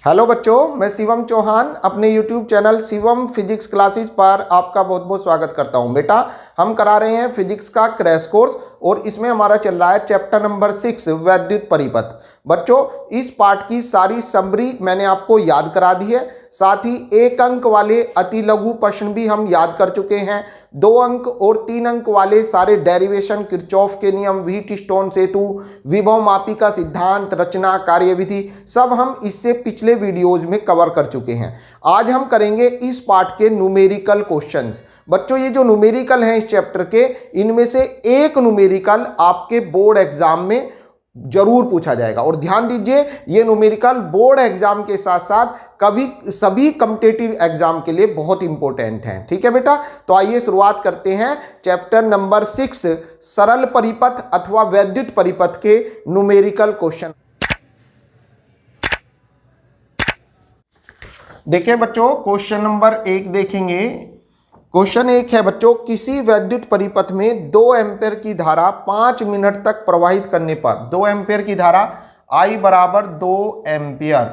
Hello बच्चों, मैं शिवम चौहान अपने YouTube channel Shivam physics classes पर आपका बहुत बहुत स्वागत करता हूं। बेटा, हम करा रहे हैं फिजिक्स का क्रैश कोर्स और इसमें हमारा चल रहा है चैप्टर नंबर 6 वैद्युत परिपथ। बच्चों, इस पार्ट की सारी समरी मैंने आपको याद करा दी है। साथ ही 1 अंक वाले अति लघु प्रश्न भी हम याद कर चुके हैं। 2 अंक और 3 अंक वाले सारे डेरिवेशन, किरचॉफ के नियम, व्हीटस्टोन सेतु, विभव मापी का सिद्धांत, रचना, कार्यविधि सब हम इससे पिछले वीडियोज में कवर कर चुके हैं। आज हम करेंगे इस पार्ट के न्यूमेरिकल क्वेश्चंस। बच्चों, ये जो न्यूमेरिकल हैं इस चैप्टर के, इनमें से एक न्यूमेरिकल आपके बोर्ड एग्जाम में जरूर पूछा जाएगा। और ध्यान दीजिए, ये न्यूमेरिकल बोर्ड एग्जाम के साथ साथ कभी सभी कॉम्पिटिटिव एग्जाम के लिए बहुत इंपॉर्टेंट है। ठीक है बेटा, तो आइए शुरुआत करते हैं चैप्टर नंबर 6 सरल परिपथ अथवा वैद्युत परिपथ के न्यूमेरिकल क्वेश्चन। देखिए बच्चों, क्वेश्चन नंबर 1 देखेंगे। क्वेश्चन 1 है बच्चों, किसी वैद्युत परिपथ में 2 एम्पीयर की धारा 5 मिनट तक प्रवाहित करने पर 2 एम्पीयर की धारा I बराबर 2 एम्पीयर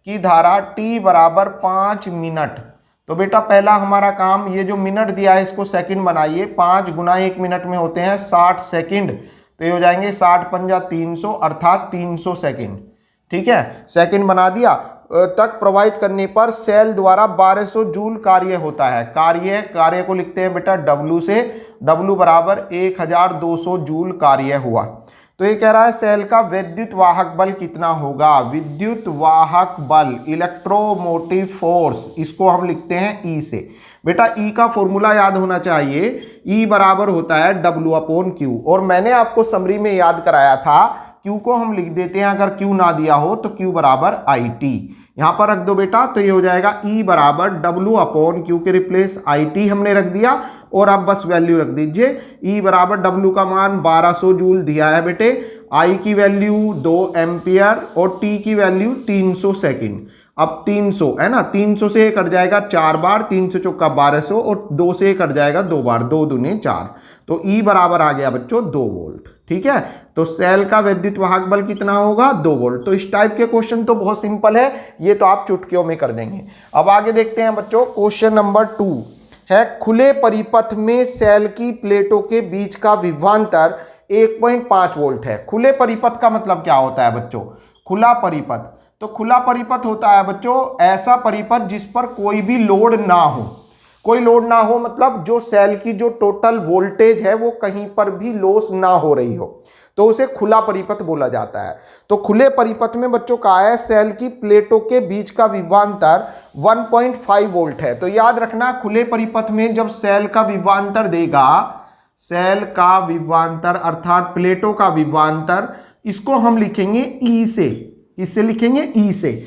की धारा T बराबर 5 मिनट। तो बेटा पहला हमारा काम, ये जो मिनट दिया है इसको सेकंड बनाइए। 5 गुना 1 मिनट में होते हैं 60 सेकंड, तो ये हो जाएंगे 60 पंजा 300 अर्थात 300 सेकंड। ठीक है, सेकंड बना दिया। तक प्रवाहित करने पर सेल द्वारा 1200 जूल कार्य होता है। कार्य को लिखते हैं बेटा W से। W बराबर 1200 जूल कार्य हुआ। तो ये कह रहा है सेल का विद्युत वाहक बल कितना होगा। विद्युत वाहक बल, इलेक्ट्रोमोटिव फोर्स, इसको हम लिखते हैं E से। बेटा E का फॉर्मूला याद होना चाहिए। E बराबर होता है W/Q। और मैंने आपको समरी में याद कराया था, Q को हम लिख देते हैं, अगर Q ना दिया हो तो Q बराबर IT। यहां पर रख दो बेटा, तो ये हो जाएगा E बराबर W/Q के रिप्लेस IT हमने रख दिया। और अब बस वैल्यू रख दीजिए। E बराबर W का मान 1200 जूल दिया है बेटे, I की वैल्यू 2 एम्पियर और T की वैल्यू 300 सेकंड। अब 300 है ना, 300 से कट जाएगा 4 बार, 300 चौका 1200 और 2 से कट जाएगा 2 बार, 2 दूने 4। तो E बराबर आ गया बच्चों 2 वोल्ट। ठीक है, तो सेल का विद्युत वाहक बल कितना होगा, 2 वोल्ट। तो इस टाइप के क्वेश्चन तो बहुत सिंपल है, ये तो आप चुटकियों में कर देंगे। अब आगे देखते हैं बच्चों, क्वेश्चन नंबर 2 है, खुले परिपथ में सेल की प्लेटों के बीच का विभवांतर 1.5 वोल्ट है। खुले परिपथ का मतलब क्या होता है बच्चों, खुला परिपथ। तो खुला परिपथ होता है बच्चों ऐसा परिपथ जिस पर कोई भी लोड ना हो। कोई लोड ना हो मतलब जो सेल की जो टोटल वोल्टेज है वो कहीं पर भी लॉस ना हो रही हो, तो उसे खुला परिपथ बोला जाता है। तो खुले परिपथ में बच्चों कहा है सेल की प्लेटों के बीच का विभवांतर 1.5 वोल्ट है। तो याद रखना, खुले परिपथ में जब सेल का विभवांतर देगा, सेल का विभवांतर अर्थात प्लेटों का विभवांतर, इसको हम लिखेंगे E से। किससे लिखेंगे, E से।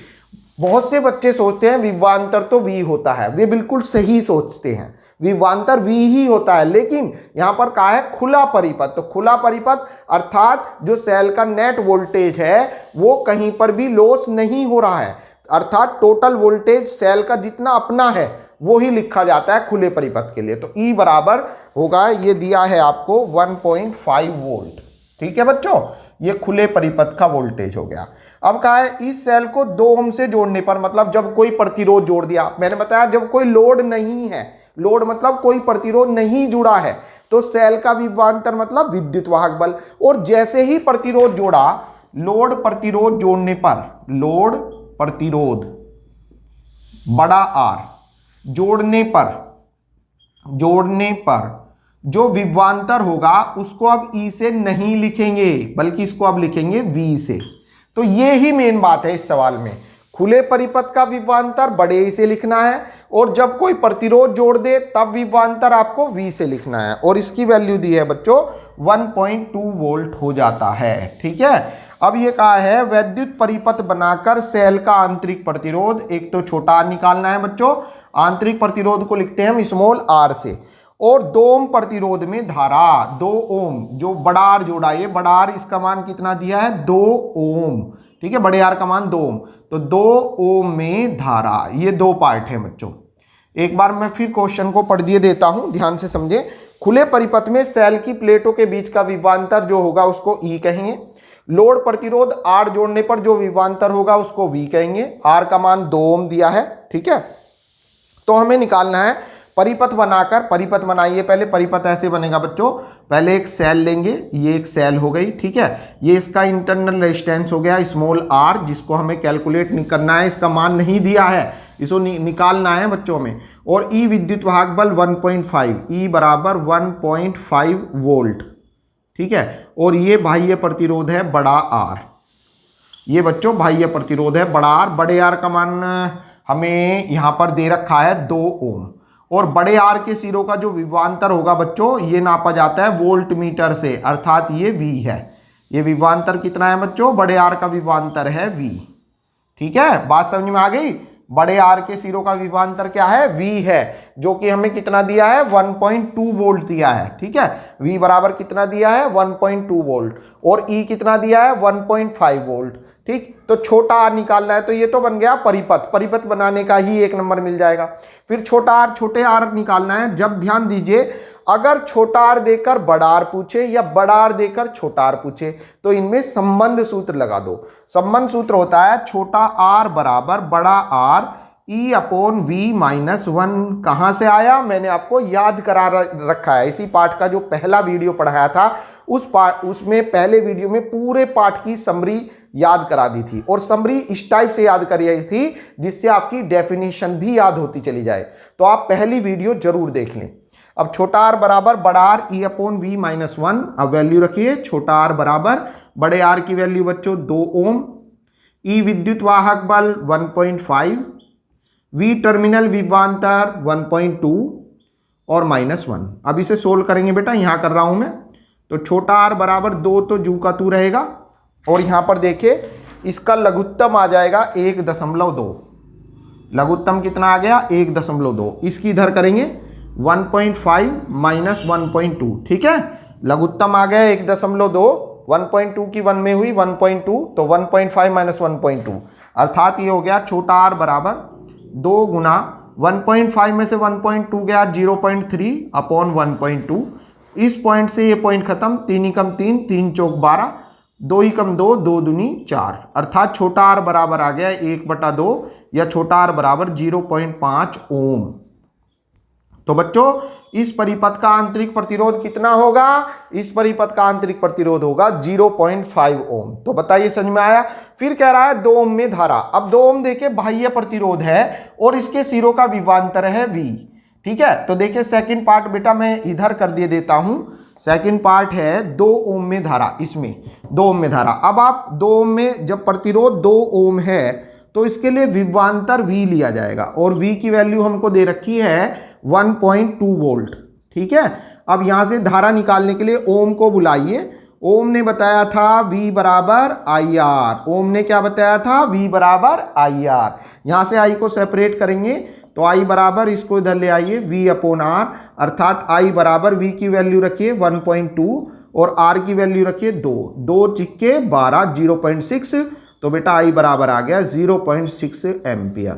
बहुत से बच्चे सोचते हैं विभवांतर तो V होता है, वे बिल्कुल सही सोचते हैं, विभवांतर V ही होता है, लेकिन यहां पर कहा है खुला परिपथ। तो खुला परिपथ अर्थात जो सेल का नेट वोल्टेज है वो कहीं पर भी लॉस नहीं हो रहा है, अर्थात टोटल वोल्टेज सेल का जितना अपना है वो ही लिखा जाता है खुले परिपथ के लिए। तो E बराबर होगा, ये दिया है आपको 1.5 वोल्ट। ठीक है बच्चों, ये खुले परिपथ का वोल्टेज हो गया। अब कहा है इस सेल को 2 ओम से जोड़ने पर, मतलब जब कोई प्रतिरोध जोड़ दिया, मैंने बताया जब कोई लोड नहीं है, लोड मतलब कोई प्रतिरोध नहीं जुड़ा है, तो सेल का विभवांतर मतलब विद्युत वाहक बल। और जैसे ही प्रतिरोध जोड़ा, लोड प्रतिरोध जोड़ने पर, लोड प्रतिरोध बड़ा R जोड़ने पर जो विभवांतर होगा उसको अब E से नहीं लिखेंगे, बल्कि इसको अब लिखेंगे V से। तो ये ही मेन बात है इस सवाल में, खुले परिपथ का विभवांतर बड़े E से लिखना है और जब कोई प्रतिरोध जोड़ दे तब विभवांतर आपको V से लिखना है। और इसकी वैल्यू दी है बच्चों 1.2 वोल्ट हो जाता है। ठीक है, अब ये कहा है वैद्युत परिपथ बनाकर सेल का आंतरिक प्रतिरोध, एक तो छोटा r निकालना है बच्चों, आंतरिक प्रतिरोध को लिखते हैं हम स्मॉल r से। और 2 ओम प्रतिरोध में धारा, 2 ओम जो बड़ा R जोड़ा, ये बड़ा R इसका मान कितना दिया है 2 ओम। ठीक है, बड़े R का मान 2 ओम, तो 2 ओम में धारा, ये 2 पार्ट है बच्चों। एक बार मैं फिर क्वेश्चन को पढ़ दिए देता हूं, ध्यान से समझे। खुले परिपथ में सेल की प्लेटों के बीच का विभवांतर जो होगा उसको E कहेंगे। लोड प्रतिरोध R जोड़ने पर जो विभवांतर होगा उसको V कहेंगे। R का मान 2 ओम दिया है, ठीक है। तो हमें निकालना है परिपथ बनाकर, परिपथ बनाइए पहले। परिपथ ऐसे बनेगा बच्चों, पहले एक सेल लेंगे, ये एक सेल हो गई, ठीक है। ये इसका इंटरनल रेजिस्टेंस हो गया स्मॉल r, जिसको हमें कैलकुलेट नहीं करना है, इसका मान नहीं दिया है, इसको निकालना है बच्चों में। और E विद्युत वाहक बल 1.5, E बराबर 1.5 वोल्ट, ठीक है। और ये बाह्य प्रतिरोध है बड़ा R, ये बच्चों बाह्य प्रतिरोध है बड़ा R। बड़े R का मान हमें यहां पर दे रखा है 2 ओम। और बड़े R के सिरों का जो विभवांतर होगा बच्चों, ये नापा जाता है वोल्ट मीटर से, अर्थात ये V है। ये विभवांतर कितना है बच्चों? बड़े R का विभवांतर है V, ठीक है। बात समझ में आ गई? बड़े R के सिरों का विभवांतर क्या है? V है, जो कि हमें कितना दिया है? 1.2 वोल्ट दिया है, ठीक है। V बराबर कितना दिया है? 1.2 वोल्ट। और E कितना दिया है? 1.5 वोल्ट, ठीक। तो छोटा r निकालना है, तो ये तो बन गया परिपथ। परिपथ बनाने का ही 1 नंबर मिल जाएगा। फिर छोटा r, छोटे r निकालना है। जब ध्यान दीजिए, अगर छोटा r देकर बड़ा r पूछे या बड़ा r देकर छोटा r पूछे, तो इनमें संबंध सूत्र लगा दो। संबंध सूत्र होता है छोटा r बराबर बड़ा R E upon V minus 1। कहां से आया? मैंने आपको याद करा रखा है। इसी पाठ का जो पहला वीडियो पढ़ाया था, उसमें पहले वीडियो में पूरे पाठ की समरी याद करा दी थी, और समरी इस टाइप से याद करी थी जिससे आपकी डेफिनेशन भी याद होती चली जाए। तो आप पहली वीडियो जरूर देख लें। अब छोटा r बराबर बड़ा R E upon V minus 1। अब वैल्यू रखिए, छोटा r बराबर बड़े R की वैल्यू बच्चों 2 ओम, E विद्युत वाहक बल 1.5, V टर्मिनल विभवांतर 1.2 और -1। अब इसे सोल्व करेंगे बेटा, यहां कर रहा हूं मैं। तो छोटा r बराबर 2 तो जू का तू रहेगा, और यहां पर देखिए इसका लघुत्तम आ जाएगा 1.2। लघुत्तम कितना आ गया? 1.2। इसकी इधर करेंगे 1.5 माइनस 1.2, ठीक है। लघुत्तम आ गया 1.2, 1.2 की 1 में हुई 1.2, तो 1.5 माइनस 1.2, अर्थात ये हो गया छोटा r बराबर 2 गुना 1.5 में से 1.2 गया 0.3 अपॉन 1.2। इस पॉइंट से ये पॉइंट खत्म, 3 एकम 3, 3 चौक 12, 2 एकम 2, 2 दूनी 4, अर्थात छोटा r बराबर आ गया 1/2, या छोटा r बराबर 0.5 ओम। तो बच्चों इस परिपथ का आंतरिक प्रतिरोध कितना होगा? इस परिपथ का आंतरिक प्रतिरोध होगा 0.5 ओम। तो बताइए समझ में आया? फिर कह रहा है 2 ओम में धारा। अब 2 ओम देखिए बाह्य प्रतिरोध है और इसके सिरों का विभवांतर है V, ठीक है। तो देखिए सेकंड पार्ट बेटा मैं इधर कर दिए देता हूं। सेकंड पार्ट है 2 ओम में धारा, इसमें 2 ओम में धारा। अब आप 2 ओम में जब प्रतिरोध 2 ओम है तो इसके लिए विभवांतर V लिया जाएगा, और V की वैल्यू हमको दे रखी है 1.2 वोल्ट, ठीक है। अब यहां से धारा निकालने के लिए ओम को बुलाइए। ओम ने बताया था V बराबर IR। ओम ने क्या बताया था? V बराबर IR। यहां से I को सेपरेट करेंगे, तो I बराबर, इसको इधर ले आइए, V अपॉन R, अर्थात I बराबर V की वैल्यू रखिए 1.2 और R की वैल्यू रखिए 2, 2 चिक्के 12, 0.6। तो बेटा I बराबर आ गया 0.6 एम्पियर।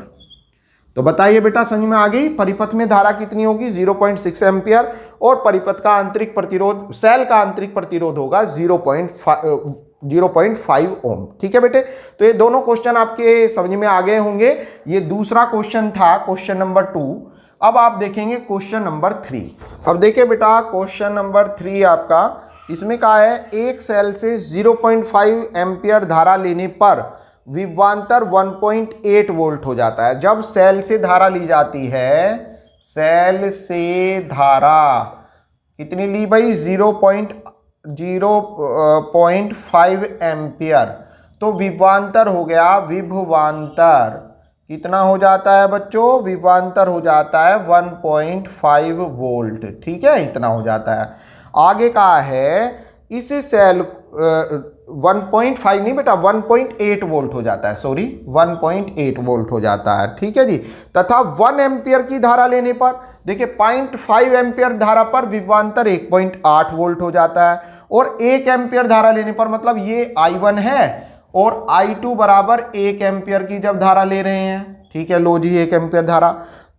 तो बताइए बेटा समझ में आ गई? परिपथ में धारा कितनी होगी? 0.6 एम्पियर, और परिपथ का आंतरिक प्रतिरोध, सेल का आंतरिक प्रतिरोध होगा 0.5 ओम, ठीक है बेटे। तो ये दोनों क्वेश्चन आपके समझ में आ गए होंगे। ये दूसरा क्वेश्चन था, क्वेश्चन नंबर 2। अब आप देखेंगे क्वेश्चन नंबर 3। अब देखिए बेटा क्वेश्चन नंबर 3 आपका, इसमें कहा है एक सेल से 0.5 एम्पियर धारा लेने पर विभवांतर 1.8 वोल्ट हो जाता है। जब सेल से धारा ली जाती है, सेल से धारा कितनी ली भाई? 0.5 एम्पियर, तो विभवांतर हो गया, विभवांतर कितना हो जाता है बच्चों? विभवांतर हो जाता है 1.5 वोल्ट, ठीक है, इतना हो जाता है। आगे कहा है इस सेल 1.5 नहीं बेटा 1.8 वोल्ट हो जाता है, सॉरी 1.8 वोल्ट हो जाता है, ठीक है जी। तथा 1 एम्पियर की धारा लेने पर, देखिए 0.5 एम्पियर धारा पर विभवांतर 1.8 वोल्ट हो जाता है, और 1 एम्पियर धारा लेने पर, मतलब ये I1 है और I2 बराबर 1 एम्पियर की जब धारा ले रहे हैं, ठीक है, लो जी 1 एम्पियर धारा,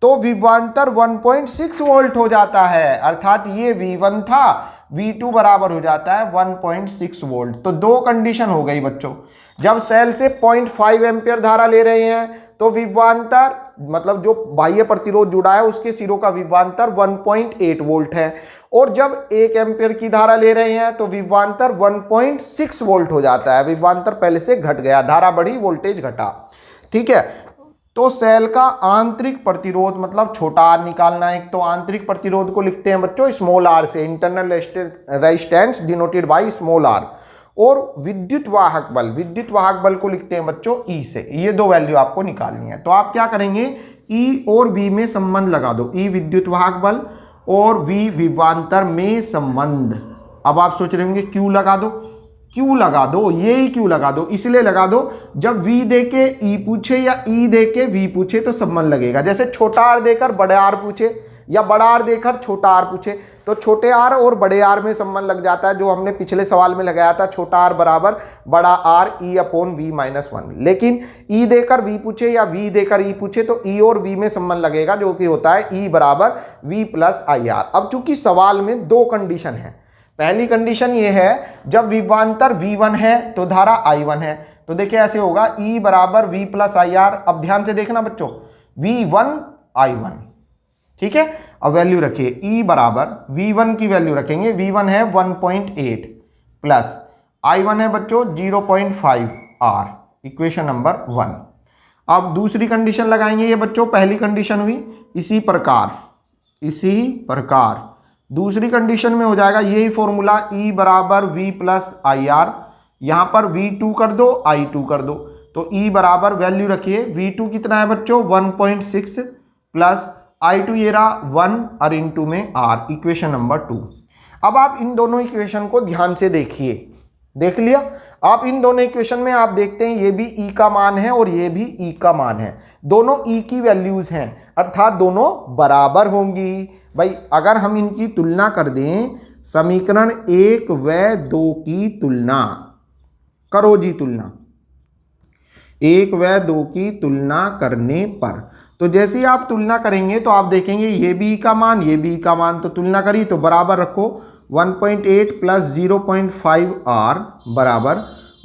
तो विभवांतर 1.6 वोल्ट हो जाता है, अर्थात ये V1 था, V2 बराबर हो जाता है 1.6 वोल्ट। तो दो कंडीशन हो गई बच्चों। जब सेल से 0.5 एम्पियर धारा ले रहे हैं तो विभवांतर मतलब जो बाह्य प्रतिरोध जुड़ा है उसके सिरों का विभवांतर 1.8 वोल्ट है, और जब 1 एम्पियर की धारा ले रहे हैं तो विभवांतर 1.6 वोल्ट हो जाता है। विभवांतर पहले से घट गया, धारा बढ़ी वोल्टेज घटा। ठीक है, तो सेल का आंतरिक प्रतिरोध मतलब छोटा आर निकालना है। एक तो आंतरिक प्रतिरोध को लिखते हैं बच्चों स्मॉल आर से, internal resistance denoted by small R, और विद्युत वाहक बल को लिखते हैं बच्चों ई से। ये दो वैल्यू आपको निकालनी है। तो आप क्या करेंगे, ई और वी में संबंध लगा दो, ई विद्युत वाहक बल और वी विभवांतर में संबंध। अब आप सोच रहे होंगे क्यों लगा दो, क्यों लगा दो, ये ही क्यों लगा दो, इसलिए लगा दो जब v दे के ई पूछे या ई दे के v पूछे तो संबंध लगेगा। जैसे छोटा आर देकर बड़ा आर पूछे या बड़ा आर देकर छोटा आर पूछे तो छोटे आर और बड़े आर में संबंध लग जाता है, जो हमने पिछले सवाल में लगाया था, छोटा आर बराबर बड़ा R E upon V minus 1। लेकिन ई देकर वी पूछे या वी देकर ई पूछे तो ई और वी में संबंध लगेगा, जो कि होता है ई बराबर वी प्लस आई आर। अब चूंकि सवाल में दो कंडीशन है, पहली कंडीशन ये है जब विभवांतर V1 है तो धारा I1 है, तो देखिए ऐसे होगा E बराबर V प्लस आई आर। अब ध्यान से देखना बच्चों, V1 I1, ठीक है। अब वैल्यू रखिए E बराबर V1 की वैल्यू रखेंगे, V1 है 1.8 प्लस I1 है बच्चों 0.5 R, इक्वेशन नंबर 1। अब दूसरी कंडीशन लगाएंगे, ये बच्चों पहली कंडीशन हुई। इसी प्रकार दूसरी कंडीशन में हो जाएगा यही फॉर्मूला, E बराबर V प्लस आई आर, यहां पर V2 कर दो I2 कर दो, तो E बराबर वैल्यू रखिए, V2 कितना है बच्चों 1.6 प्लस I2 ये रहा 1 और इंटू में R, इक्वेशन नंबर 2। अब आप इन दोनों इक्वेशन को ध्यान से देखिए, देख लिया आप इन दोनों इक्वेशन में आप देखते हैं ये भी E का मान है और ये भी E का मान है, दोनों E की वैल्यूज हैं, अर्थात दोनों बराबर होंगी। भाई अगर हम इनकी तुलना कर दें, समीकरण 1 व 2 की तुलना करो जी, तुलना 1 व 2 की तुलना करने पर, तो जैसे ही आप तुलना करेंगे तो आप देखेंगे ये भी E का मान ये भी E का मान, तो तुलना करी तो बराबर रखो 1.8 प्लस 0.5 R बराबर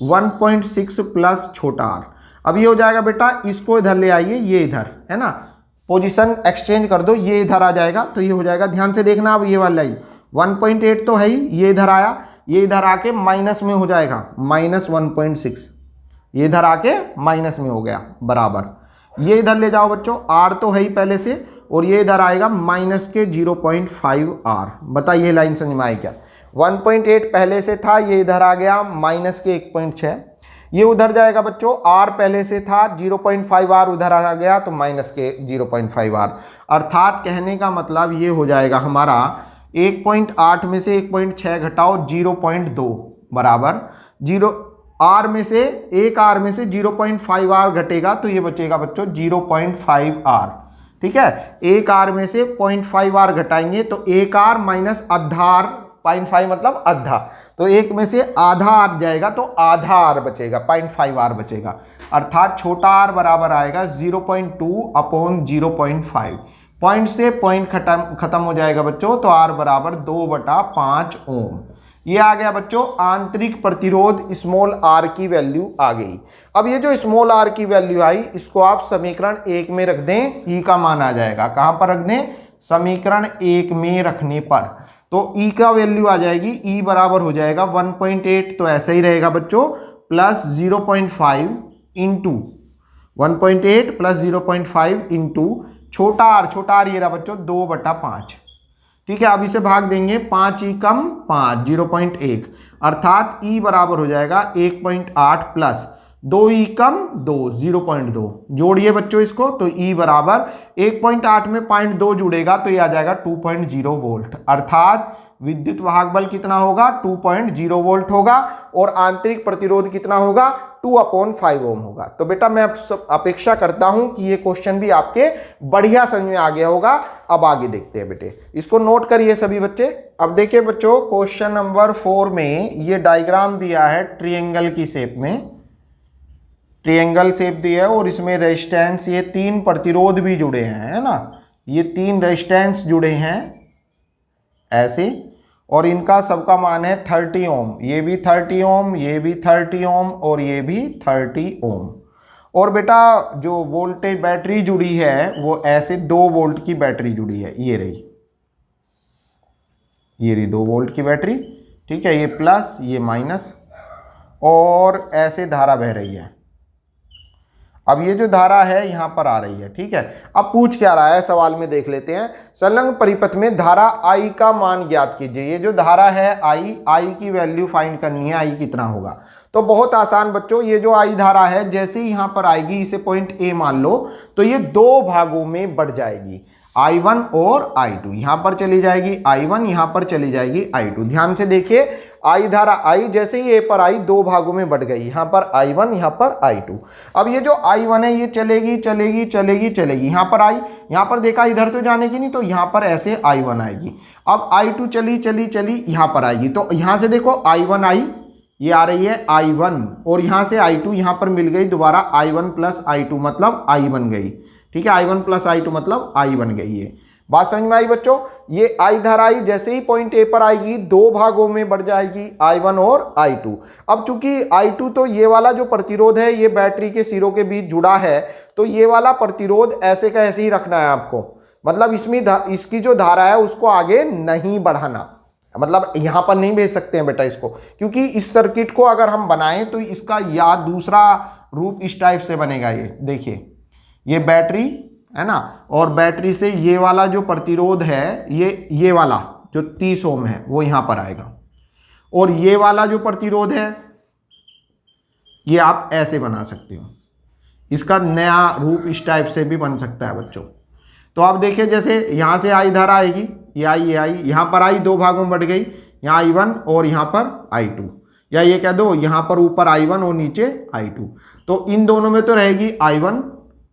1.6 प्लस छोटा r। अब ये हो जाएगा बेटा, इसको इधर ले आइए, ये इधर है ना, पोजीशन एक्सचेंज कर दो, ये इधर आ जाएगा तो ये हो जाएगा। ध्यान से देखना, अब ये वाला लाइन 1.8 तो है ही, ये इधर आया, ये इधर आके माइनस में हो जाएगा माइनस 1.6, ये इधर आके माइनस में हो गया बराबर, ये इधर ले जाओ बच्चों, r तो है ही पहले से, और ये इधर आएगा माइनस के 0.5 R। बताइए लाइन समझ में आई क्या, 1.8 पहले से था, ये इधर आ गया माइनस के 1.6, ये उधर जाएगा बच्चों, R पहले से था 0.5 R उधर आ गया तो माइनस के 0.5 R, अर्थात कहने का मतलब ये हो जाएगा हमारा 1.8 में से 1.6 घटाओ 0.2 बराबर 0 R में से 1 R में से 0.5 R घटेगा तो ये बचेगा बच्चों 0.5 R। ठीक है, 1 R में से 0.5 R घटाएंगे तो 1 R माइनस आधा R, 0.5 मतलब आधा, तो 1 में से आधा R जाएगा तो आधा R बचेगा, 0.5 R बचेगा, अर्थात छोटा R बराबर आएगा 0.2 अपॉन 0.5। पॉइंट से पॉइंट खत्म हो जाएगा बच्चों, तो R बराबर 2/5 ओम। ये आ गया बच्चों आंतरिक प्रतिरोध स्मॉल r की वैल्यू आ गई। अब ये जो स्मॉल r की वैल्यू आई, इसको आप समीकरण 1 में रख दें, E का मान आ जाएगा। कहां पर रख दें, समीकरण 1 में रखने पर, तो E का वैल्यू आ जाएगी, E बराबर हो जाएगा 1.8 तो ऐसा ही रहेगा बच्चों, प्लस 0.5 इंटू 1.8 प्लस 0.5 इंटू छोटा r ये रहा बच्चों 2/5। ठीक है, अब इसे भाग देंगे, 5 ई कम 5 0.1, अर्थात E बराबर हो जाएगा 1.8 प्लस 2 ई कम 2 0.2। जोड़िए बच्चों इसको, तो E बराबर 1.8 में 0.2 जुड़ेगा तो ये आ जाएगा 2.0 वोल्ट, अर्थात विद्युत वाहक बल कितना होगा 2.0 वोल्ट होगा, और आंतरिक प्रतिरोध कितना होगा 2/5 ओम होगा। तो बेटा मैं अपेक्षा करता हूं कि ये क्वेश्चन भी आपके बढ़िया समझ में आ गया होगा। अब आगे देखते हैं बेटे, इसको नोट करिए सभी बच्चे। अब देखिए बच्चों, क्वेश्चन नंबर 4 में ये डायग्राम दिया है ट्रायंगल की शेप में, ट्रायंगल शेप दिया है, और इसमें रेजिस्टेंस, ये 3 प्रतिरोध भी जुड़े हैं, है ना, ये 3 रेजिस्टेंस जुड़े हैं ऐसे, और इनका सबका मान है 30 ओम, ये भी 30 ओम, ये भी 30 ओम और ये भी 30 ओम। और बेटा जो वोल्टेज बैटरी जुड़ी है वो ऐसे 2 वोल्ट की बैटरी जुड़ी है, ये रही 2 वोल्ट की बैटरी, ठीक है, ये प्लस ये माइनस, और ऐसे धारा बह रही है। अब ये जो धारा है यहां पर आ रही है, ठीक है। अब पूछ क्या रहा है सवाल में, देख लेते हैं। संलग्न परिपथ में धारा I का मान ज्ञात कीजिए। ये जो धारा है I की वैल्यू फाइंड करनी है, I कितना होगा। तो बहुत आसान बच्चों, ये जो I धारा है जैसे ही यहां पर आएगी, इसे पॉइंट A मान लो, तो ये 2 भागों में बढ़ जाएगी, I1 और I2। यहां पर चली जाएगी I1, यहां पर चली जाएगी I2। ध्यान से देखिए, I धारा I जैसे ही A पर आई 2 भागों में बढ़ गई, यहां पर I1, यहां पर I2। अब ये जो I1 है ये चलेगी चलेगी चलेगी चलेगी, यहां पर आई, यहां पर देखा इधर तो जाने की नहीं, तो यहां पर ऐसे I1 आएगी। अब I2 चली चली चली यहां पर आएगी, तो यहां से देखो I1 आई, ये आ रही है I1, और यहां से I2 यहां पर मिल गई दोबारा, I1 प्लस I2 मतलब I बन गई, ठीक है, I1 प्लस I2 मतलब I बन गई है। बात समझ में आई बच्चों। ये I धारा आई जैसे ही पॉइंट A पर आएगी 2 भागों में बढ़ जाएगी, I1 और I2। अब चूंकि I2 तो ये वाला जो प्रतिरोध है ये बैटरी के सिरों के बीच जुड़ा है, तो ये वाला प्रतिरोध ऐसे का ऐसे ही रखना है आपको, मतलब इसमें इसकी जो धारा है उसको आगे नहीं बढ़ाना, मतलब यहां पर नहीं भेज सकते हैं बेटा इसको, क्योंकि इस सर्किट को अगर हम बनाएं तो इसका या दूसरा रूप इस टाइप से बनेगा। ये देखिए, ये बैटरी है ना, और बैटरी से ये वाला जो प्रतिरोध है, ये वाला जो 30 ओम है वो यहां पर आएगा, और ये वाला जो प्रतिरोध है ये आप ऐसे बना सकते हो, इसका नया रूप इस टाइप से भी बन सकता है बच्चों। तो आप देखिए, जैसे यहां से I धारा आएगी, ये आई, यहां पर आई 2 भागों में बढ़ गई, यहाँ I1 और यहां पर I2, या ये कह दो यहां पर ऊपर I1 और नीचे I2। तो इन दोनों में तो रहेगी I1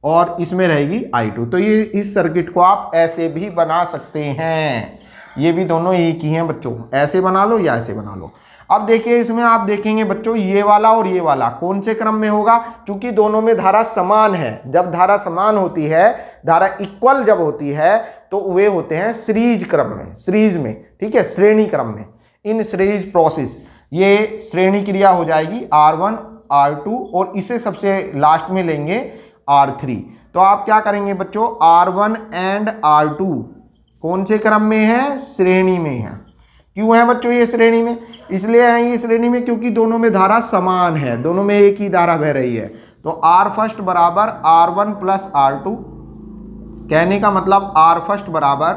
और इसमें रहेगी I2। तो ये इस सर्किट को आप ऐसे भी बना सकते हैं, ये भी दोनों एक ही हैं बच्चों, ऐसे बना लो या ऐसे बना लो। अब देखिए, इसमें आप देखेंगे बच्चों ये वाला और ये वाला कौन से क्रम में होगा, क्योंकि दोनों में धारा समान है। जब धारा समान होती है, धारा इक्वल जब होती है, तो वे होते हैं सीरीज क्रम में, सीरीज में, ठीक है, श्रेणी क्रम में। इन सीरीज प्रोसेस ये श्रेणी क्रिया हो जाएगी R1 R2, और इसे सबसे लास्ट में लेंगे R3। तो आप क्या करेंगे बच्चों, R1 एंड R2 कौन से क्रम में है, श्रेणी में है। क्यों है बच्चों ये श्रेणी में, इसलिए है ये श्रेणी में क्योंकि दोनों में धारा समान है, दोनों में एक ही धारा बह रही है। तो R फर्स्ट बराबर R1 प्लस R2, कहने का मतलब R फर्स्ट बराबर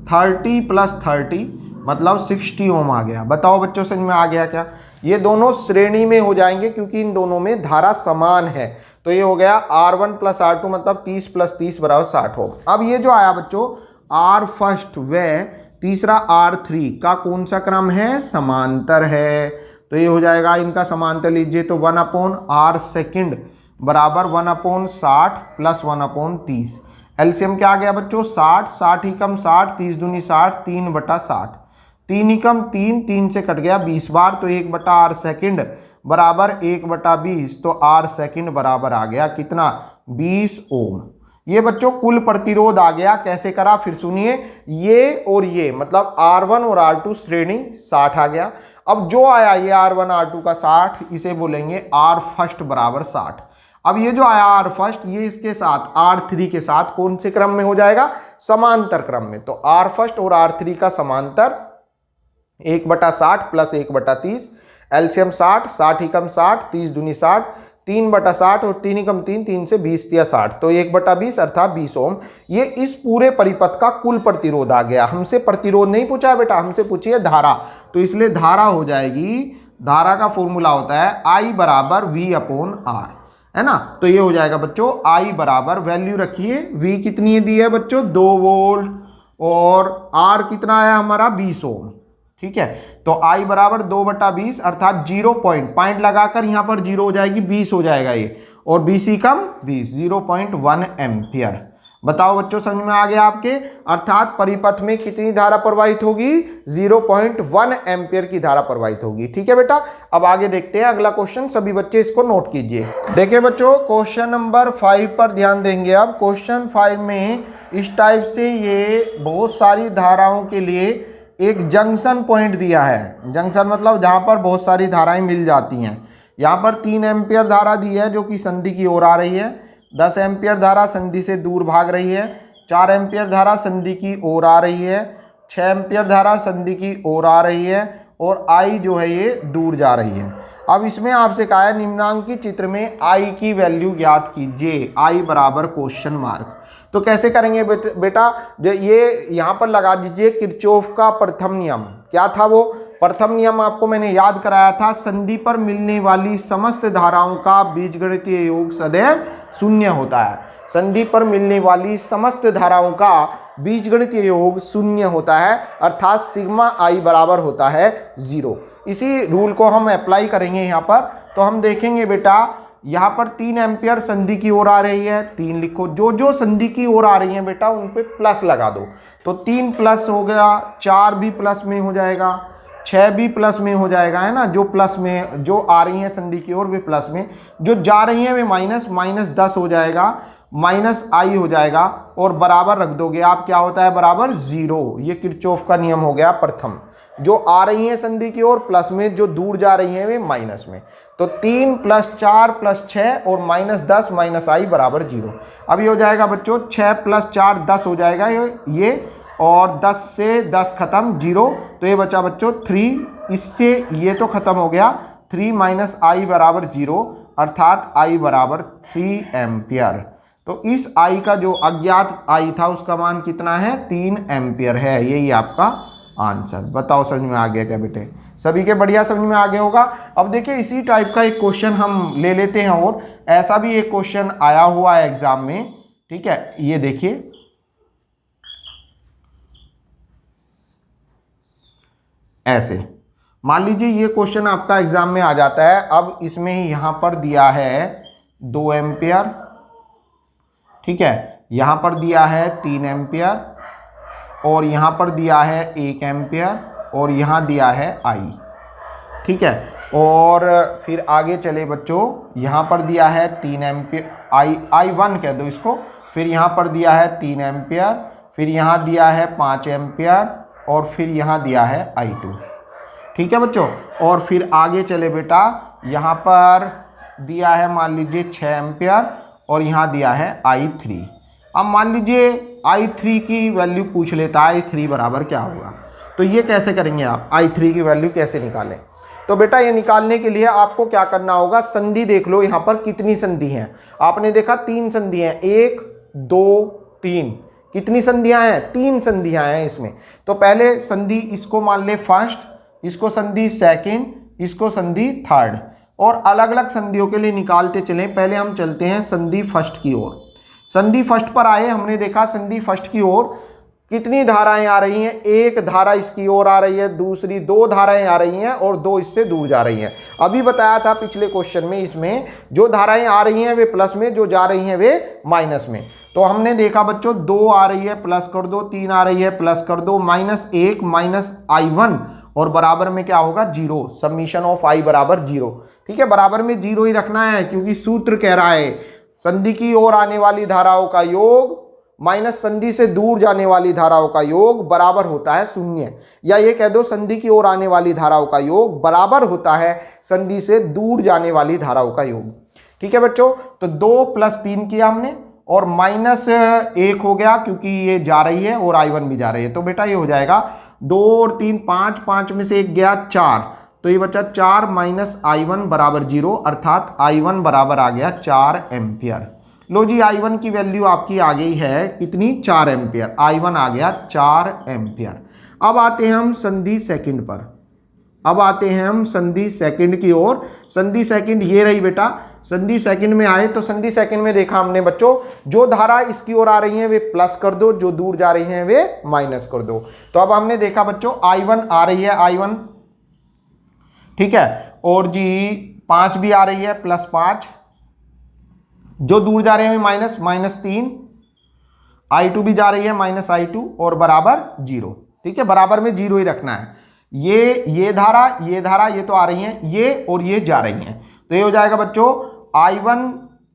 30 प्लस 30 मतलब 60 ओम आ गया। बताओ बच्चों समझ में आ गया क्या। ये दोनों श्रेणी में हो जाएंगे क्योंकि इन दोनों में धारा समान है। तो ये हो गया R1 प्लस R2 मतलब 30 प्लस 30 बराबर 60 ओम। अब ये जो आया बच्चों R फर्स्ट व तीसरा R3 का कौन सा क्रम है, समांतर है। तो ये हो जाएगा, इनका समांतर लीजिए तो 1/R सेकंड बराबर 1/60 प्लस 1/30। एलसीएम क्या आ गया बच्चों, 60, 60 ही कम 60, 30 दूनी 60, 3/60, 3 ही कम 3, 3 से कट गया 20 बार, तो 1/R सेकंड बराबर 1/20। तो R सेकंड बराबर आ गया कितना, 20 ओम। ये बच्चों कुल प्रतिरोध आ गया। कैसे करा फिर सुनिए, ये और ये मतलब R1 और R2 श्रेणी 60 आ गया। अब जो आया ये R1 R2 का 60, इसे बोलेंगे R फर्स्ट बराबर 60। अब ये जो आया R फर्स्ट, ये इसके साथ R3 के साथ कौन से क्रम में हो जाएगा, समांतर क्रम में। तो R फर्स्ट और R3 का समांतर 1/60 प्लस 1/30, एलसीएम 60, 60 ही कम 60, 30 दूनी 60, 3/60 और 3 ही कम 3, 3 से 20 या 60, तो 1/20 अर्थात 20 ओम। ये इस पूरे परिपथ का कुल प्रतिरोध आ गया। हमसे प्रतिरोध नहीं पूछा है बेटा, हमसे पूछी है धारा, तो इसलिए धारा हो जाएगी, धारा का फॉर्मूला होता है I बराबर V/R, है ना। तो ये हो जाएगा बच्चों I बराबर, वैल्यू रखिए, V कितनी दी है बच्चों 2 वोल्ट, और R कितना आया हमारा 20 ओम, ठीक है। तो I बराबर 2/20 अर्थात 0 पॉइंट लगाकर यहां पर 0 हो जाएगी, 20 हो जाएगा ये, और 20 ही कम 20, 0.1 एम्पियर। बताओ बच्चों समझ में आ गया आपके। अर्थात परिपथ में कितनी धारा प्रवाहित होगी, 0.1 एम्पियर की धारा प्रवाहित होगी, ठीक है बेटा। अब आगे देखते हैं अगला क्वेश्चन, सभी बच्चे इसको नोट कीजिए। देखिए बच्चों क्वेश्चन नंबर 5 पर ध्यान देंगे। अब क्वेश्चन 5 में इस टाइप से ये बहुत सारी धाराओं के लिए एक जंक्शन पॉइंट दिया है, जंक्शन मतलब जहां पर बहुत सारी धाराएं मिल जाती हैं। यहाँ पर 3 एम्पियर धारा दी है जो कि संधि की ओर आ रही है, 10 एम्पियर धारा संधि से दूर भाग रही है, 4 एम्पियर धारा संधि की ओर आ रही है, 6 एम्पियर धारा संधि की ओर आ रही है और I जो है ये दूर जा रही है। अब इसमें आपसे कहा है निम्नांकित चित्र में I की वैल्यू ज्ञात कीजिए, I बराबर क्वेश्चन मार्क। तो कैसे करेंगे बेटा, ये यहाँ पर लगा दीजिए किरचॉफ का प्रथम नियम। क्या था वो प्रथम नियम? आपको मैंने याद कराया था, संधि पर मिलने वाली समस्त धाराओं का बीजगणितीय योग सदैव शून्य होता है। संधि पर मिलने वाली समस्त धाराओं का बीजगणितीय योग शून्य होता है, अर्थात सिग्मा I बराबर होता है 0। इसी रूल को हम अप्लाई करेंगे यहाँ पर। तो हम देखेंगे बेटा, यहाँ पर 3 एम्पियर संधि की ओर आ रही है, 3 लिखो। जो जो संधि की ओर आ रही है बेटा उन पे प्लस लगा दो। तो 3 प्लस हो गया, 4 भी प्लस में हो जाएगा, 6 भी प्लस में हो जाएगा, है ना। जो प्लस में जो आ रही हैं संधि की ओर वे प्लस में, जो जा रही हैं वे माइनस, माइनस 10 हो जाएगा, माइनस I हो जाएगा और बराबर रख दोगे आप, क्या होता है बराबर 0। ये किरचॉफ का नियम हो गया प्रथम। जो आ रही हैं संधि की ओर प्लस में, जो दूर जा रही हैं वे माइनस में। तो 3 + 4 + 6 और -10 -I बराबर 0। अब ये हो जाएगा बच्चों 6 + 4 10 हो जाएगा ये, और 10 से 10 खत्म 0। तो ये बचा बच्चों 3, इससे ये तो खत्म हो गया, 3 - I बराबर 0, अर्थात I बराबर 3 एम्पियर। तो इस I का जो अज्ञात I था उसका मान कितना है? 3 एम्पियर है। यही आपका आंसर। बताओ समझ में आ गया क्या बेटे? सभी के बढ़िया समझ में आ गया होगा। अब देखिए इसी टाइप का एक क्वेश्चन हम ले लेते हैं, और ऐसा भी एक क्वेश्चन आया हुआ है एग्जाम में, ठीक है। ये देखिए, ऐसे मान लीजिए ये क्वेश्चन आपका एग्जाम में आ जाता है। अब इसमें ही यहां पर दिया है 2 एम्पियर, ठीक है, यहां पर दिया है 3 एम्पियर, और यहां पर दिया है 1 एम्पियर, और यहां दिया है I, ठीक है। और फिर आगे चले बच्चों, यहां पर दिया है 3 एम्पियर, I1 कह दो इसको। फिर यहां पर दिया है 3 एम्पियर, फिर यहां दिया है 5 एम्पियर, और फिर यहां दिया है I2, ठीक है बच्चों। और फिर आगे चले बेटा, यहाँ पर दिया है मान लीजिए 6 एम्पियर, और यहाँ दिया है I3। अब मान लीजिए I3 की वैल्यू पूछ लेता है, I3 बराबर क्या होगा। तो ये कैसे करेंगे आप, I3 की वैल्यू कैसे निकालें? तो बेटा ये निकालने के लिए आपको क्या करना होगा, संधि देख लो यहाँ पर कितनी संधि हैं। आपने देखा 3 संधि हैं, 1 2 3। कितनी संधियां हैं? 3 संधियां हैं इसमें। तो पहले संधि इसको मान ले फर्स्ट, इसको संधि सेकंड, इसको संधि थर्ड, और अलग अलग संधियों के लिए निकालते चलें। पहले हम चलते हैं संधि फर्स्ट की ओर। संधि फर्स्ट पर आए, हमने देखा संधि फर्स्ट की ओर कितनी धाराएं आ रही हैं? 1 धारा इसकी ओर आ रही है, दूसरी 2 धाराएं आ रही हैं, और 2 इससे दूर जा रही हैं। अभी बताया था पिछले क्वेश्चन में, इसमें जो धाराएं आ रही हैं वे प्लस में, जो जा रही हैं वे माइनस में। तो हमने देखा बच्चों 2 आ रही है प्लस कर दो, 3 आ रही है प्लस कर दो, -1 -I1, और बराबर में क्या होगा 0। समीशन ऑफ I बराबर 0, ठीक है। बराबर में 0 ही रखना है, क्योंकि सूत्र कह रहा है संधि की ओर आने वाली धाराओं का योग माइनस संधि से दूर जाने वाली धाराओं का योग बराबर होता है 0। या ये कह दो संधि की ओर आने वाली धाराओं का योग बराबर होता है संधि से दूर जाने वाली धाराओं का योग, ठीक है बच्चों। तो 2 + 3 किया हमने, और -1 हो गया क्योंकि ये जा रही है और I1 भी जा रही है। तो बेटा ये हो जाएगा 2 और 3 5, 5 में से 1 गया 4, तो ये बचा 4 - I1 बराबर 0, अर्थात I1 बराबर आ गया 4 एम्पियर। लो जी, I1 की वैल्यू आपकी आ गई है कितनी? 4 एम्पियर। I1 आ गया 4 एम्पियर। अब आते हैं हम संधि सेकंड पर। अब आते हैं हम संधि सेकंड की ओर। संधि सेकंड ये रही बेटा। संधि सेकंड में आए तो संधि सेकंड में देखा हमने बच्चों, जो धारा इसकी ओर आ रही हैं वे प्लस कर दो, जो दूर जा रही हैं वे माइनस कर दो। तो अब हमने देखा बच्चों I1 आ रही है, I1, ठीक है, और जी 5 भी आ रही है +5, जो दूर जा रहे हैं -3, I2 भी जा रही है -I2, और बराबर 0, ठीक है। बराबर में 0 ही रखना है। ये धारा ये तो आ रही हैं, ये और ये जा रही हैं। तो ये हो जाएगा बच्चों I1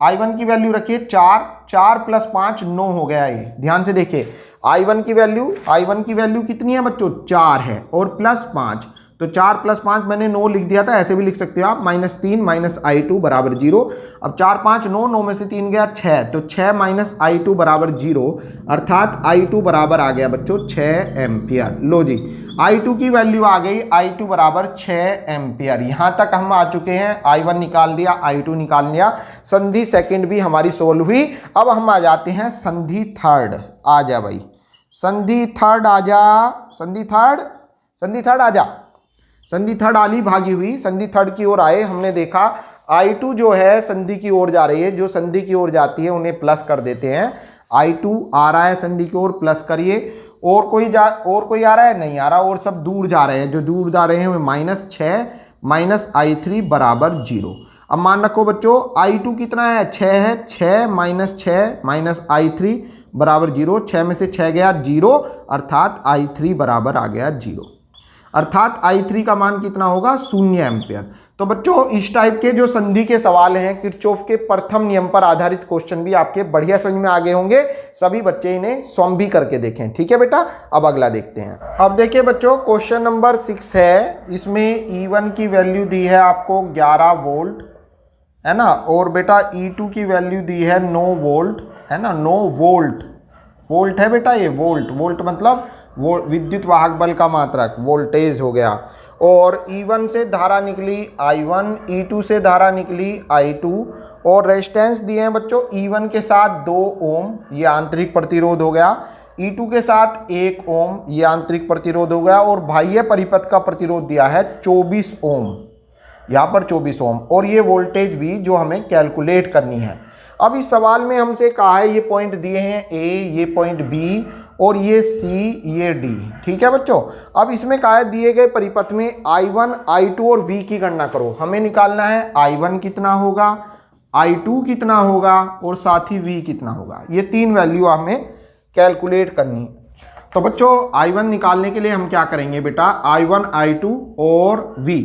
I1 की वैल्यू रखिए 4, 4 + 5 9 हो गया। ये ध्यान से देखिए I1 की वैल्यू कितनी है बच्चों, 4 है और +5, तो 4 + 5 मैंने 9 लिख दिया था, ऐसे भी लिख सकते हो आप, -3 - I2 = 0। अब 4 5 9, 9 में से 3 गया 6, तो 6 - I2 = 0, अर्थात I2 बराबर आ गया बच्चों 6 एम्पियर। लो जी, I2 की वैल्यू आ गई, I2 = 6 एम्पियर। यहां तक हम आ चुके हैं, I1 निकाल दिया, I2 निकाल लिया, संधि सेकंड भी हमारी सोल्व हुई। अब हम आ जाते हैं संधि थर्ड। आ जा भाई, संधि थर्ड आ जा, संधि थर्ड आ जा। संधि थर्ड आली भागी हुई, संधि थर्ड की ओर आए। हमने देखा I2 जो है संधि की ओर जा रही है, जो संधि की ओर जाती है उन्हें प्लस कर देते हैं। I2 आ रहा है संधि की ओर, प्लस करिए। और कोई आ रहा है, नहीं आ रहा, और सब दूर जा रहे हैं, जो दूर जा रहे हैं वे -6 - I3 = 0। अब मान रखो बच्चों I2 कितना है, 6 है, 6 - I3 = 0, 6 में से 6 गया 0, अर्थात I3 बराबर आ गया 0, अर्थात I3 का मान कितना होगा, 0 एम्पियर। तो बच्चों इस टाइप के जो संधि के सवाल हैं, किरचॉफ के प्रथम नियम पर आधारित क्वेश्चन भी आपके बढ़िया समझ में आ गए होंगे। सभी बच्चे इन्हें स्वयं भी करके देखें, ठीक है बेटा। अब अगला देखते हैं। अब देखिए बच्चों क्वेश्चन नंबर 6 है, इसमें E1 की वैल्यू दी है आपको 11 वोल्ट, है ना, और बेटा E2 की वैल्यू दी है 9 वोल्ट, है ना, 9 वोल्ट है बेटा, ये वोल्ट मतलब वो विद्युत वाहक बल का मात्रक, वोल्टेज हो गया। और E1 से धारा निकली I1, E2 से धारा निकली I2, और रेजिस्टेंस दिए हैं बच्चों E1 के साथ 2 ओम, ये आंतरिक प्रतिरोध हो गया, E2 के साथ 1 ओम, ये आंतरिक प्रतिरोध हो गया, और बाह्य परिपथ का प्रतिरोध दिया है 24 ओम, यहाँ पर 24 ओम, और ये वोल्टेज V जो हमें कैलकुलेट करनी है। अब इस सवाल में हमसे कहा है, ये पॉइंट दिए हैं A, ये पॉइंट B, और ये C, ये D, ठीक है बच्चों। अब इसमें कहा है दिए गए परिपथ में I1, I2 और V की गणना करो। हमें निकालना है I1 कितना होगा, I2 कितना होगा, और साथ ही V कितना होगा। ये 3 वैल्यू हमें कैलकुलेट करनी है। तो बच्चों I1 निकालने के लिए हम क्या करेंगे बेटा, I1, I2 और V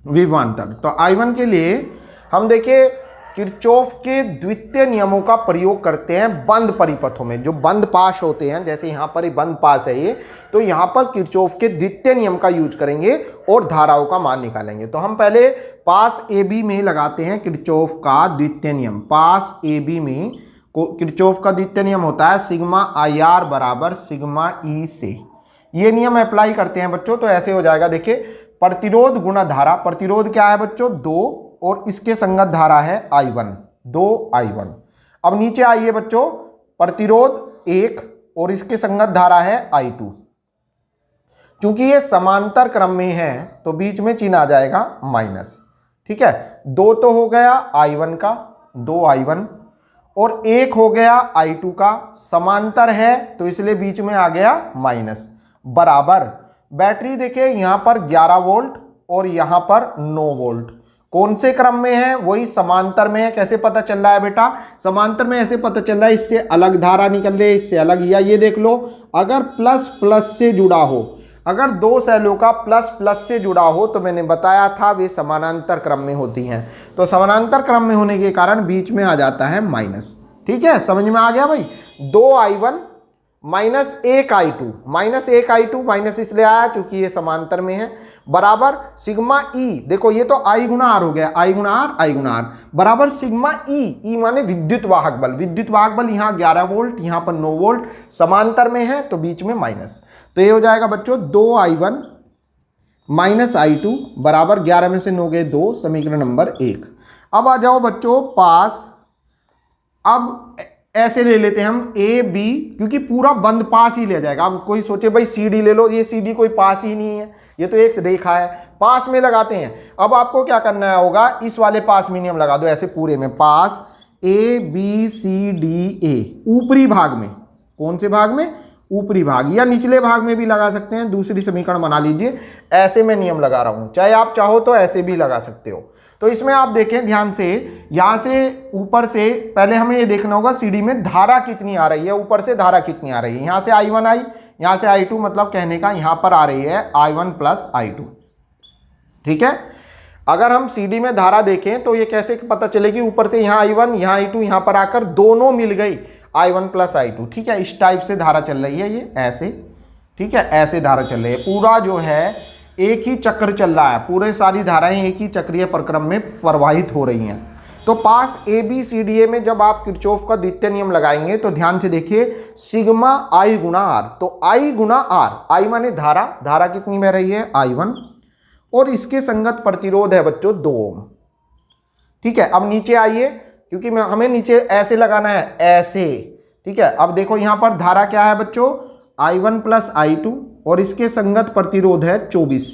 विभवांतर। तो I1 के लिए हम देखिए किरचॉफ के द्वितीय नियमों का प्रयोग करते हैं बंद परिपथों में, जो बंद पाश होते हैं, जैसे यहाँ पर बंद पास है ये, तो यहाँ पर किरचॉफ के द्वितीय नियम का यूज करेंगे और धाराओं का मान निकालेंगे। तो हम पहले पास AB में लगाते हैं किरचॉफ का द्वितीय नियम। पास AB में किरचॉफ का द्वितीय नियम होता है सिग्मा IR = सिग्मा E से। ये नियम अप्लाई करते हैं बच्चों, तो ऐसे हो जाएगा, देखिए प्रतिरोध गुणा धारा। प्रतिरोध क्या है बच्चों, 2, और इसके संगत धारा है I1, 2I1। अब नीचे आइए बच्चों, प्रतिरोध 1 और इसके संगत धारा है I2। चूंकि ये समांतर क्रम में है तो बीच में चिन्ह आ जाएगा माइनस, ठीक है। 2 तो हो गया I1 का, 2I1, और 1 हो गया I2 का, समांतर है तो इसलिए बीच में आ गया माइनस, बराबर। बैटरी देखिए यहां पर 11 वोल्ट और यहां पर 9 वोल्ट, कौन से क्रम में है, वही समांतर में है। कैसे पता चल रहा है बेटा, समांतर में ऐसे पता चल रहा है, इससे अलग धारा निकल रही है, इससे अलग, या ये देख लो अगर प्लस प्लस से जुड़ा हो, अगर 2 सेलों का प्लस प्लस से जुड़ा हो तो मैंने बताया था वे समानांतर क्रम में होती हैं। तो समानांतर क्रम में होने के कारण बीच में आ जाता है माइनस, ठीक है, समझ में आ गया भाई। 2I1 -1I2, -1I2 माइनस इसलिए आया क्योंकि ये समांतर में है, बराबर सिग्मा E। देखो ये तो I गुणा R हो गया, I गुणा R बराबर सिग्मा E माने विद्युत वाहक बल। विद्युत वाहक बल यहाँ 11 वोल्ट, यहाँ पर 9 वोल्ट, समांतर में है तो बीच में माइनस। तो ये हो जाएगा बच्चों 2I1 -I2 बराबर 11 में से 9 गए 2, समीकरण नंबर 1। अब आ जाओ बच्चों पास। अब ऐसे ले लेते हैं हम A B, क्योंकि पूरा बंद पास ही ले जाएगा। अब कोई सोचे भाई CD ले लो, ये CD कोई पास ही नहीं है, ये तो एक रेखा है, पास में लगाते हैं। अब आपको क्या करना होगा, इस वाले पास में नियम लगा दो, ऐसे पूरे में पास A B C D A, ऊपरी भाग में, कौन से भाग में, ऊपरी भाग, या निचले भाग में भी लगा सकते हैं, दूसरी समीकरण बना लीजिए। ऐसे में नियम लगा रहा हूं, चाहे आप चाहो तो ऐसे भी लगा सकते हो। तो इसमें आप देखें ध्यान से, यहां से ऊपर से पहले हमें ये देखना होगा CD में धारा कितनी आ रही है, ऊपर से धारा कितनी आ रही है। यहां से I1 आई, यहां से I2, मतलब कहने का यहां पर आ रही है I1 + I2, ठीक है। अगर हम CD में धारा देखें तो ये कैसे पता चलेगी, ऊपर से यहाँ I1 यहाँ I2 यहाँ पर आकर दोनों मिल गई I1 प्लस I2, ठीक है। इस टाइप से धारा चल रही है ये ऐसे, ठीक है, ऐसे धारा चल रही है। पूरा जो है एक ही चक्र चल रहा है, पूरे सारी धाराएं एक ही चक्रीय प्रक्रम में प्रवाहित हो रही हैं। तो पास ABCDA में जब आप किरचॉफ का द्वितीय नियम लगाएंगे तो ध्यान से देखिए, सिग्मा I गुणा R, तो I गुणा R, I माने धारा, धारा कितनी बह रही है I1, और इसके संगत प्रतिरोध है बच्चों 2 ओम, ठीक है। अब नीचे आइए, क्योंकि हमें नीचे ऐसे लगाना है, ऐसे, ठीक है। अब देखो यहां पर धारा क्या है बच्चों, I1 प्लस I2 और इसके संगत प्रतिरोध है 24,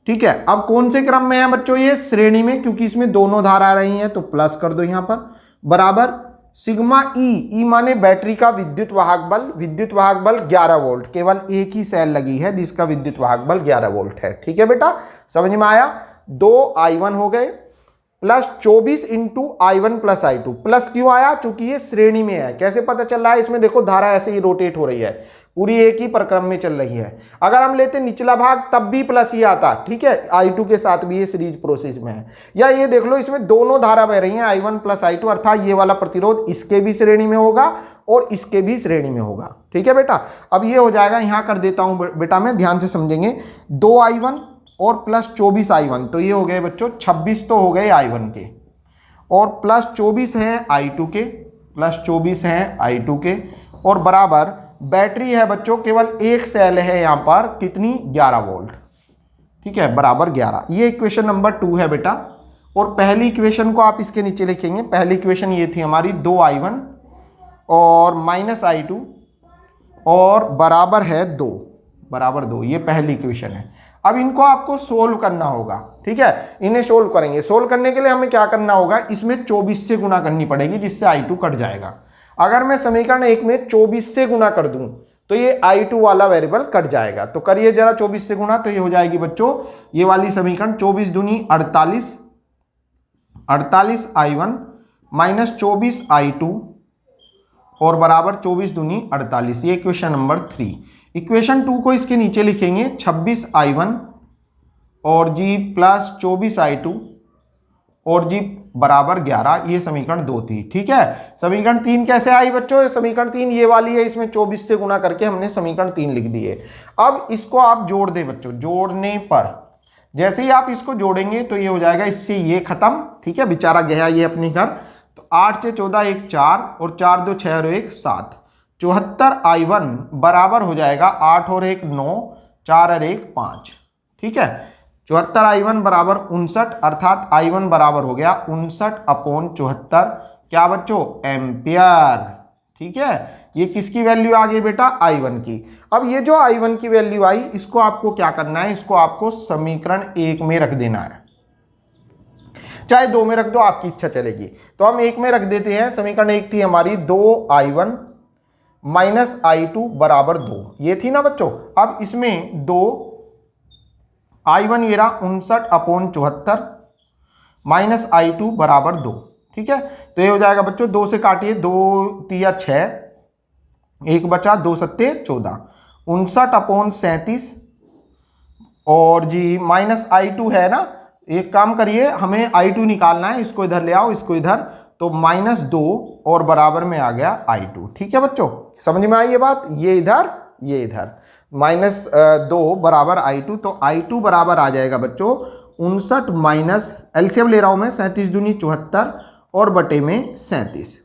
ठीक है। अब कौन से क्रम में है बच्चों, ये श्रेणी में, क्योंकि इसमें दोनों धारा आ रही हैं, तो प्लस कर दो यहां पर, बराबर सिग्मा ई माने बैटरी का विद्युत वाहक बल 11 वोल्ट, केवल एक ही सेल लगी है जिसका विद्युत वाहक बल 11 वोल्ट है, ठीक है बेटा, समझ में आया। 2 I1 हो गए plus 24 into I1 plus I2, plus क्यों आया, चूंकि ये श्रेणी में है। कैसे पता चल रहा है, इसमें देखो धारा ऐसे ही रोटेट हो रही है, पूरी एक ही प्रक्रम में चल रही है। अगर हम लेते निचला भाग तब भी प्लस ही आता, ठीक है, I2 के साथ भी ये सीरीज प्रोसेस में है। या ये देख लो, इसमें दोनों धारा बह रही हैं I1 प्लस I2, अर्थात ये वाला प्रतिरोध इसके भी श्रेणी में होगा और इसके भी श्रेणी में होगा, ठीक है बेटा। अब ये हो जाएगा, यहां कर देता हूं बेटा मैं, ध्यान से समझेंगे, 2 I1 और प्लस 24 I1, तो ये हो गए बच्चों 26 तो हो गए I1 के, और प्लस 24 हैं I2 के, प्लस 24 हैं I2 के, और बराबर बैटरी है बच्चों, केवल एक सेल है यहाँ पर, कितनी, 11 वोल्ट, ठीक है, बराबर 11। ये इक्वेशन नंबर 2 है बेटा। और पहली इक्वेशन को आप इसके नीचे लिखेंगे। पहली इक्वेशन ये थी हमारी, 2 I1 और माइनस I2 और बराबर है 2, बराबर 2, ये पहली इक्वेशन है। अब इनको आपको सोल्व करना होगा, ठीक है, इन्हें सोल्व करेंगे। सोल्व करने के लिए हमें क्या करना होगा, इसमें 24 से गुणा करनी पड़ेगी, जिससे I2 कट जाएगा। अगर मैं समीकरण 1 में 24 से गुणा कर दूं तो ये I2 वाला वेरिएबल कट जाएगा। तो करिए जरा 24 से गुणा, तो ये हो जाएगी बच्चों ये वाली समीकरण, 24 दूनी 48, 48 I1 माइनस 24 I2 और बराबर 24 दूनी 48। ये इक्वेशन नंबर 3। इक्वेशन 2 को इसके नीचे लिखेंगे, 26 I1 और जी प्लस 24 I2 और जी बराबर 11। ये समीकरण 2 थी, ठीक है। समीकरण 3 कैसे आई बच्चों, समीकरण 3 ये वाली है, इसमें 24 से गुणा करके हमने समीकरण 3 लिख दिए। अब इसको आप जोड़ दें बच्चों, जोड़ने पर जैसे ही आप इसको जोड़ेंगे तो ये हो जाएगा, इससे ये खत्म, ठीक है, बेचारा गया ये अपने घर। तो 8 से 14 1 4 और 4 2 6 और 1 7, 74 I1 बराबर हो जाएगा 8 और 1 9, 4 और 1 5, ठीक है। 74 I1 बराबर 59, अर्थात I1 बराबर हो गया 59/74, क्या बच्चों, एम्पियर, ठीक है। ये किसकी वैल्यू आ गई बेटा, I1 की। अब ये जो I1 की वैल्यू आई, इसको आपको क्या करना है, इसको आपको समीकरण 1 में रख देना है, चाहे 2 में रख दो, आपकी इच्छा चलेगी। तो हम 1 में रख देते हैं। समीकरण 1 थी हमारी 2 I1 माइनस I2 बराबर 2, ये थी ना बच्चों। अब इसमें 2 I1 ये रहा 59/74 माइनस I2 बराबर 2, ठीक है। तो ये हो जाएगा बच्चों, 2 से काटिए, 2 तिया 6, 1 बचा, 2 सत्ते 14, 59/37 और जी माइनस I2 है ना। एक काम करिए, हमें I2 निकालना है, इसको इधर ले आओ, इसको इधर, तो -2 और बराबर में आ गया I2, ठीक है बच्चों, समझ में आई ये बात। ये इधर, ये इधर, -2 बराबर I2, तो I2 बराबर आ जाएगा बच्चों 59 माइनस, एलसीएम ले रहा हूं मैं, 37 दूनी 74 और बटे में 37,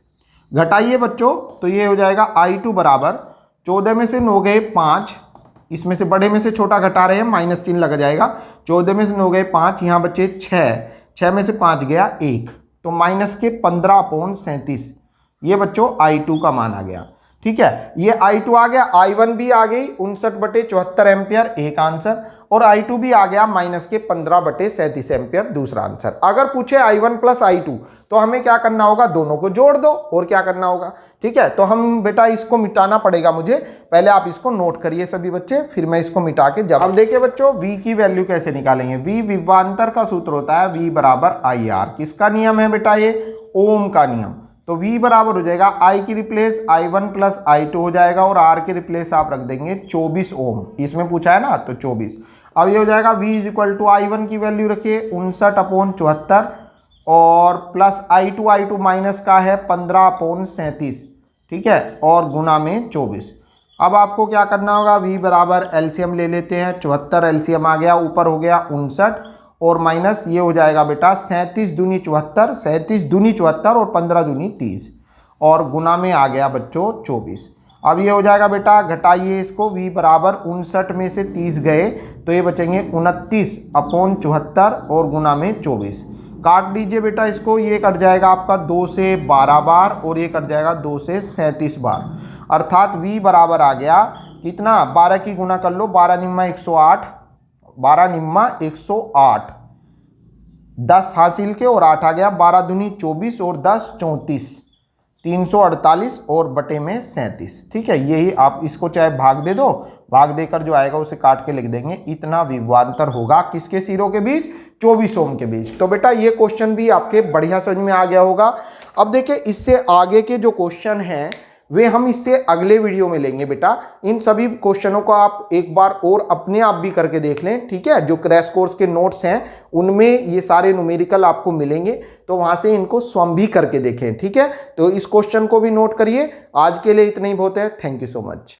घटाइए बच्चों, तो ये हो जाएगा I2 बराबर 14 में से 9 गए 5, इसमें से बड़े में से छोटा घटा रहे हैं, माइनस चिन्ह लग जाएगा। 14 में से 9 गए 5, यहाँ बचे 6, 6 में से 5 गया 1, तो माइनस के 15/37, ये बच्चों I2 का मान आ गया, ठीक है। ये I2 आ गया, I1 भी आ गई 59/74 एम्पियर, एक आंसर, और I2 भी आ गया माइनस के 15/37 एम्पियर, दूसरा आंसर। अगर पूछे I1 प्लस I2 तो हमें क्या करना होगा, दोनों को जोड़ दो, और क्या करना होगा, ठीक है। तो हम बेटा इसको मिटाना पड़ेगा मुझे, पहले आप इसको नोट करिए सभी बच्चे, फिर मैं इसको मिटा के जब। अब देखिए बच्चों, V की वैल्यू कैसे निकालेंगे। V विभवांतर का सूत्र होता है V बराबर IR। किसका नियम है बेटा, ये ओम का नियम। तो V बराबर हो जाएगा, I की रिप्लेस I1 प्लस I2 हो जाएगा, और R की रिप्लेस आप रख देंगे 24 ओम, इसमें पूछा है ना, तो 24। अब ये हो जाएगा v is equal to I1 की वैल्यू रखिए 59/74 और प्लस I2 माइनस का है 15/37, ठीक है, और गुना में 24। अब आपको क्या करना होगा, v बराबर एलसीएम ले लेते हैं, 74 एलसीएम आ गया, ऊपर हो गया 59 और माइनस ये हो जाएगा बेटा 37 दूनी 74, 37 दूनी 74 और 15 दूनी 30 और गुना में आ गया बच्चों 24। अब ये हो जाएगा बेटा, घटाइए इसको, v बराबर 59 में से 30 गए तो ये बचेंगे 29/74 और गुना में 24। काट दीजिए बेटा इसको, ये कट जाएगा आपका 2 से 12 बार और ये कट जाएगा 2 से 37 बार, अर्थात v बराबर आ गया कितना, 12 की गुना कर लो, 12 निम्मा 108, 12 निम्मा 108, 10 हासिल के और 8 आ गया, 12 दूनी 24 और 10 34, 348 और बटे में 37, ठीक है। यही आप इसको चाहे भाग दे दो, भाग देकर जो आएगा उसे काट के लिख देंगे। इतना विभवांतर होगा किसके सिरों के बीच, 24 ओम के बीच। तो बेटा ये क्वेश्चन भी आपके बढ़िया समझ में आ गया होगा। अब देखिए इससे आगे के जो क्वेश्चन हैं वे हम इससे अगले वीडियो में लेंगे बेटा। इन सभी क्वेश्चनों को आप एक बार और अपने आप भी करके देख लें, ठीक है। जो क्रैश कोर्स के नोट्स हैं उनमें ये सारे न्यूमेरिकल आपको मिलेंगे, तो वहां से इनको स्वयं भी करके देखें, ठीक है। तो इस क्वेश्चन को भी नोट करिए। आज के लिए इतना ही बहुत है। Thank you so much.